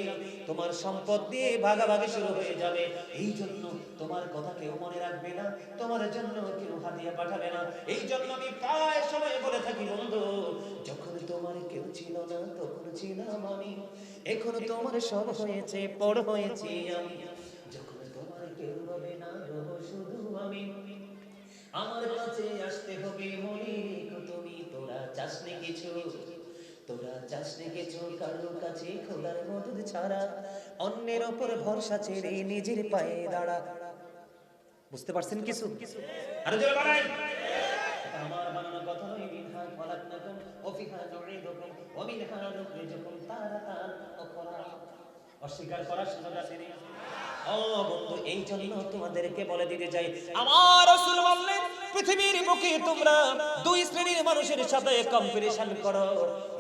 তোমার সম্পদ দিয়ে ভাগাভাগি শুরু হয়ে যাবে এই জন্য তোমার কথা কেউ মনে রাখবে না তোমার জন্য কেউ হাদিয়া পাঠাবে না। এই জন্য আমি প্রায় সময় বলে থাকি বন্ধু যখন তোমার কেউ ছিল না তখন ছিলাম আমি এখন তোমার সব হয়েছে বড় হয়েছি আমি যখন তোমার কেউ হবে না রব শুধু আমি আমার কাছে আসতে হবে মনে রেখো তুমি তোরা চাসনি কিছু কারোর কাছে খোদার মদদ ছাড়া অন্যের ওপর ভরসা ছেড়ে নিজের পায়ে দাঁড়া। বুঝতে পারছেন কিছু আরো জোরে বলেন আমার বানানো কথা নয় মিনহা খলাকনাকুম ওয়া ফিহা নুঈদুকুম ওয়া মিনহা নুখরিজুকুম তারাতান উখরা অস্বীকার করার সুযোগ আছে না। ও বন্ধু এই জন্য তোমাদেরকে বলে দিতে চাই আমার রাসূল বললেন পৃথিবীর বুকে তোমরা দুই শ্রেণীর মানুষের সাথে কম্পিটিশন করো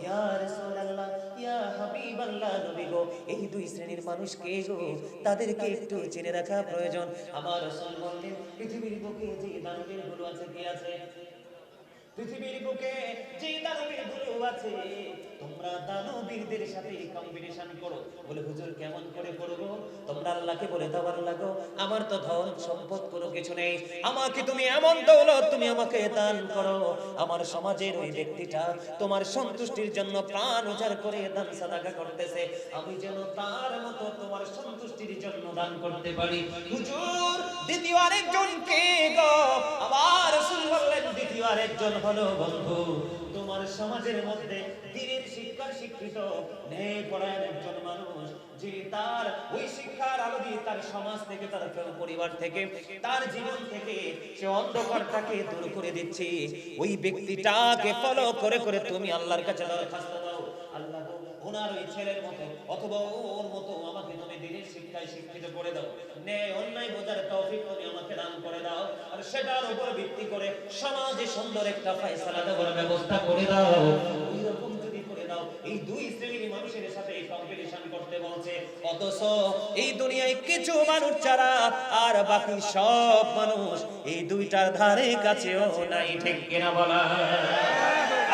ইয়া রাসূলুল্লাহ ইয়া হাবিবাল্লাহ নবী গো এই দুই শ্রেণীর মানুষ কে গো তাদেরকে একটু জেনে রাখা প্রয়োজন। আমার রাসূল বললেন পৃথিবীর বুকে যে দানবীর গুলো আছে কি আছে পৃথিবীর বুকে যে দানবীর গুলো আছে তোমরা দানবীরদের সাথে কম্পিটিশন করো। বলে হুজুর কেমন করে করব? তোমরা আল্লাহকে বলে দাও আল্লাহ গো আমার তো ধন সম্পদ কোনো কিছু নেই আমাকে তুমি এমন দৌলত তুমি আমাকে দান করো আমার সমাজের ওই ব্যক্তিটা তোমার সন্তুষ্টির জন্য প্রাণ উজাড় করে দান সাদাকা করতেছে আমি যেন তার মতো তোমার সন্তুষ্টির জন্য দান করতে পারি। হুজুর দ্বিতীয় আরেকজন কে গো? আমার রাসূল বললেন দ্বিতীয় আরেকজন হলো বন্ধু তোমার সমাজের মধ্যে দ্বীনের শিক্ষার শিক্ষিত ন্যায় পরায়ণ একজন মানুষ যে তার ওই শিক্ষার আলো দিয়ে তার সমাজ থেকে তার পরিবার থেকে তার জীবন থেকে সে অন্ধকারটাকে দূর করে দিচ্ছে ওই ব্যক্তিটাকে ফলো করে করে তুমি আল্লাহর কাছে দরখাস্ত দাও আল্লাহ ওনার ওই ছেলের মতো অথবা ওর মতো আমাকে তুমি দ্বীনের শিক্ষায় শিক্ষিত করে দাও ন্যায় অন্যায় বোঝার তৌফিক তুমি আমাকে দান করে দাও আর সেটার উপর ভিত্তি করে সমাজে সুন্দর একটা ফয়সালা দেওয়ার ব্যবস্থা করে দাও। এরকম যদি করে দাও এই দুই শ্রেণীর মানুষের সাথে কম্পিটিশন করতে বলছে অথচ এই দুনিয়ায় কিছু মানুষ ছাড়া আর বাকি সব মানুষ এই দুইটার ধারে কাছেও নাই ঠিক কিনা বলা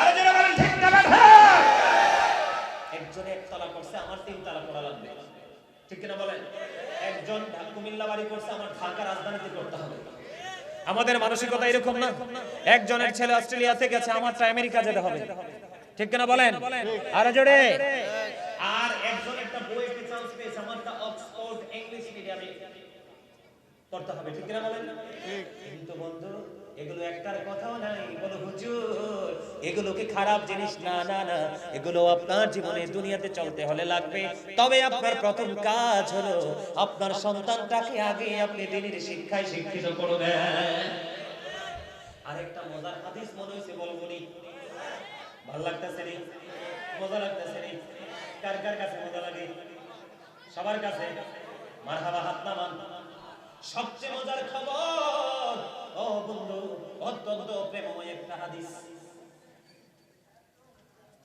আর যারা বলেন ঠিক না একজনে একতলা করছে আমার 3 তলা করা লাগবে ঠিক কিনা বলেন একজন কুমিল্লা বাড়ি করছে, আমার ঢাকা রাজধানীতে করতে হবে। আমাদের মানসিকতা এরকম না। একজনের ছেলে অস্ট্রেলিয়াতে গেছে, আমারটা আমেরিকা যেতে হবে, ঠিক কিনা বলেন? আরে জোরে। আর একজন একটা বুয়েটে চান্স পেয়েছে, আমারটা অক্সফোর্ড ইংলিশ মিডিয়ামে পড়তে হবে, ঠিক কিনা বলেন? কিন্তু বন্ধু এগুলো একটার কথাও নাই। বলো হুজুর এগুলোকে খারাপ জিনিস না, না না, এগুলো আপনার জীবনে দুনিয়াতে চলতে হলে লাগবে। তবে আপনার প্রথম কাজ হলো আপনার সন্তানটাকে আগে আপনি দ্বীনের শিক্ষায় শিক্ষিত করবেন। আরেকটা মজার হাদিস মনে হইছে, বলবনি? ভালো লাগতেছে নি? মজা লাগতেছে নি? কার কার কাছে মজা লাগে? সবার কাছে মারহাবা, হাত নামান। সবচেয়ে মজার খবর ও বন্ধু, অত্যন্ত প্রেমময় একটা হাদিস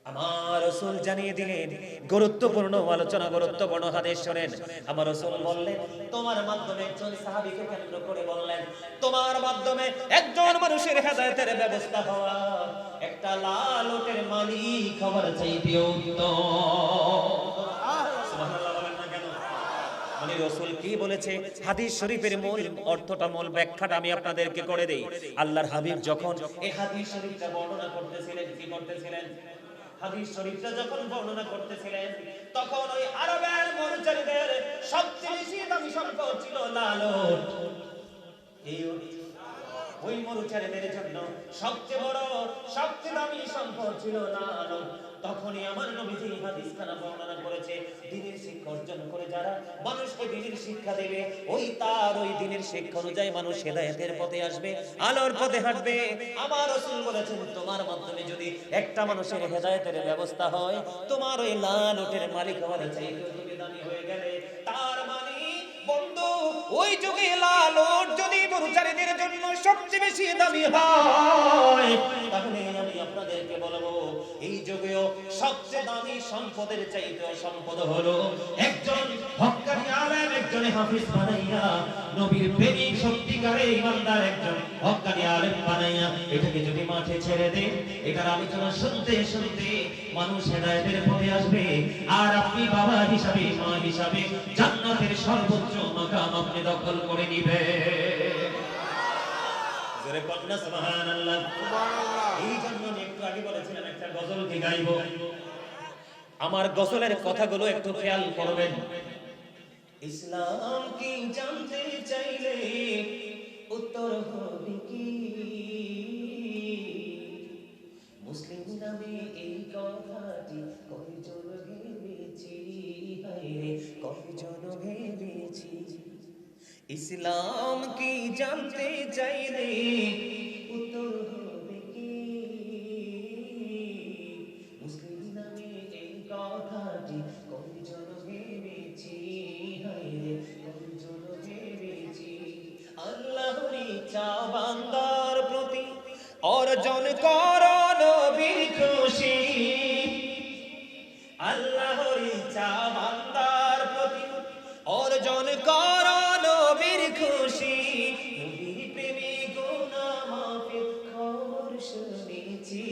আমার রাসূল জানিয়ে দিলেন। গুরুত্বপূর্ণ আলোচনা, গুরুত্বপূর্ণ হাদিস শুনেন। আমার রাসূল বললেন, তোমার মাধ্যমে একজন সাহাবীকে কেন্দ্র করে বললেন, তোমার মাধ্যমে একজন মানুষের হেদায়েতের ব্যবস্থা হওয়া একটা লাল উটের মালিক হওয়ার চাইতে উত্তম। সুবহানাল্লাহ বলেন না কেন? মানে রাসূল কি বলেছে? হাদিস শরীফের মূল অর্থটা, মূল ব্যাখ্যাটা আমি আপনাদেরকে করে দেই। আল্লাহর হাবিব যখন এই হাদিস শরীফটা বর্ণনা করতেছিলেন, কি করতেছিলেন? হাদিস শরীফটা যখন বর্ণনা করতেছিলেন, তখন ওই আরবের মরুচারীদের সবচেয়ে বেশি দামি সম্পদ ছিল লাল উট। এই ওই মরুচারীদের জন্য সবচেয়ে বড়, সবচেয়ে দামি সম্পদ ছিল লাল উট। তখনই আমার নবীজি হাদিসখানা বর্ণনা করেছে, দ্বীনের শিক্ষা অর্জন করে যারা মানুষকে দ্বীনের শিক্ষা দেবে, ওই তার ওই দ্বীনের শিক্ষা অনুযায়ী মানুষ হেদায়েতের পথে আসবে, আলোর পথে হাঁটবে। আমার রাসূল বলেছেন, তোমার মাধ্যমে যদি একটা মানুষের হেদায়েতের ব্যবস্থা হয়, তোমার ওই লাল উটের মালিক হওয়ার চাইতে তুমি দামি হয়ে গেলে। তার মানে বন্ধু, ওই যুগে লাল উট যদি মরুচারীদের জন্য সবচেয়ে বেশি দামি হয়, তাহলে আমি আপনাদেরকে বলবো এই যুগেও সবচেয়ে দামি সম্পদের চাইতে সম্পদ হলো একজন হক্কানি আলেম, একজন হাফেজ বানাইয়া, নবীর প্রেমিক সত্যিকারের ইমানদার একজন হক্কানি আলেম বানাইয়া এটাকে যদি মাঠে ছেড়ে দেন, এটার আলোচনা শুনতে শুনতে মানুষ হেদায়েতের পথে আসবে। আর আপনি বাবা হিসাবে, মা হিসাবে জান্নাতের সর্বোচ্চ মাকাম আপনি দখল করে নিবেন। জোরে কন্যা সুবহানাল্লাহ। এই জন্য আমি একটু আগে বলেছিলাম একটা গজল কি গাইবো। আমার গজলের কথাগুলো একটু খেয়াল করবেন। ইসলাম কি জানতে চাইলে উত্তর হবে কি, মুসলিম নামে এই কথাটি কয়জন ভেবেছি, হায়রে কয়জন ভেবেছি। ইসলাম কি জানতে চাইলে উত্তর হবে কি, মুসলিম নামে এই কথাটি কয়জন ভেবেছি, হায়রে কয়জন ভেবেছি। আল্লাহর ইচ্ছা বান্দার প্রতি অর্জন কর নবীর খুশি, আল্লাহর ইচ্ছা বান্দার প্রতি অর্জন কর নবীর খুশি। নবীর প্রেমে গুনাহ মাফের খবর শুনেছি,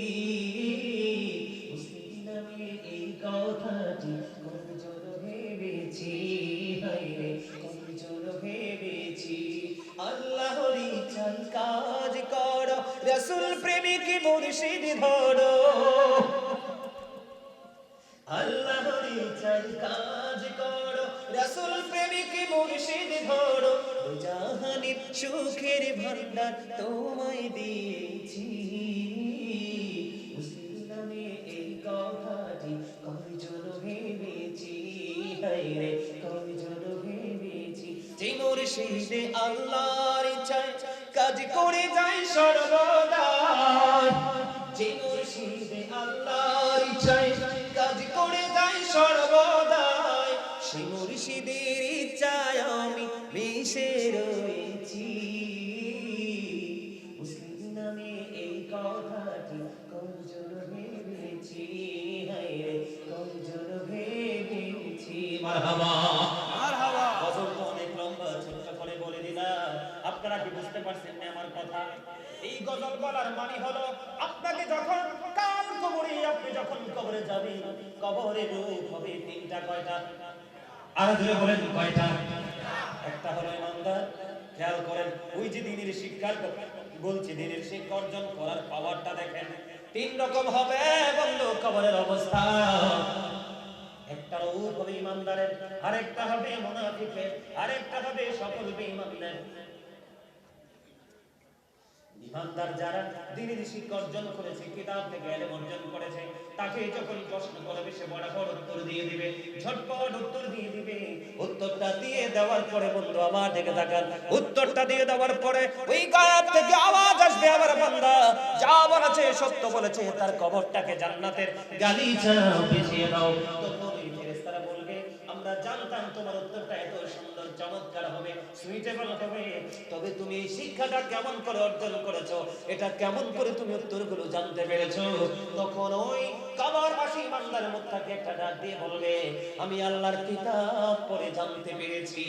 মুসলিম নামে এই কথাটি কয়জন ভেবেছি, হায়রে কয়জন ভেবেছি। আল্লাহর ইচ্ছায় কাজ কর, রাসূল প্রেমিক মুর্শিদ ধরো, আল্লাহর ইচ্ছায় কাজ করো, রাসূল প্রেমিক মুর্শিদ ধরো। জাহানের সুখের ভান্ডার তোমায় দিয়েছি, মুসলিম নামে এই কথাটি কয়জন ভেবেছি, হায়রে কয়জন ভেবেছি। যে মুর্শিদে আল্লাহর ইচ্ছায় কাজ করে যায় সর্বদা, যে মুর্শিদে আল্লাহর ইচ্ছায় কাজ করে যায় সর্বদা, সেই মুর্শিদের ইচ্ছায় আমি মিশে রয়েছি, মুসলিম নামে এই কথাটি কয়জন ভেবেছি, হায়রে কয়জন ভেবেছি। মারহাবা মারহাবা। গজলটা অনেক লম্বা, ছোট্ট করে বলে দিলাম। আপনারা কি বুঝতে পারছেন না আমার কথা? এই গজল বলার মানে হলো আপনাকে যখন কাল কবরে, আপনি যখন কবরে যাবেন, কবরে রূপ হবে তিনটা। কয়টা? আর জোরে বলেন কয়টা? একটা হলো ইমানদার। খেয়াল করেন, ওই যে দ্বীনের শিক্ষার কথা বলছি, দ্বীনের শিক্ষা অর্জন করার পাওয়ারটা দেখেন। তিন রকম হবে বন্ধু কবরের অবস্থা। একটা রূপ হবে ইমানদারের, আরেকটা হবে মুনাফিকের, আরেকটা হবে সকল বেঈমানদের। ইমানদার যারা দ্বীনের শিক্ষা অর্জন করেছে, কিতাব থেকে ইলম অর্জন করেছে, তাকে যখন প্রশ্ন করবে সে বরাবর উত্তর দিয়ে দিবে, ঝটপট উত্তর দিয়ে দিবে। উত্তরটা দিয়ে দেওয়ার পরে বন্ধু আমার দিকে তাকান, উত্তরটা দিয়ে দেওয়ার পরে ওই গায়েব থেকে আওয়াজ আসবে, আমার বান্দা যা বলেছে সত্য বলেছে, তার কবরটাকে জান্নাতের গালিচা বিছিয়ে দাও। তখন ওই ফেরেশতারা বলবে, আমরা জানতাম তোমার উত্তরটা এত সুন্দর চমৎকার হবে, সুইটেবল হবে, তবে তুমি এই শিক্ষাটা কেমন করে অর্জন করেছো, এটা কেমন করে তুমি উত্তরগুলো জানতে পেরেছো। তখন ওই কবরবাসী ইমানদারের মুখটাকে একটা ডাক দিয়ে বলবে, আমি আল্লাহর কিতাব পড়ে জানতে পেরেছি।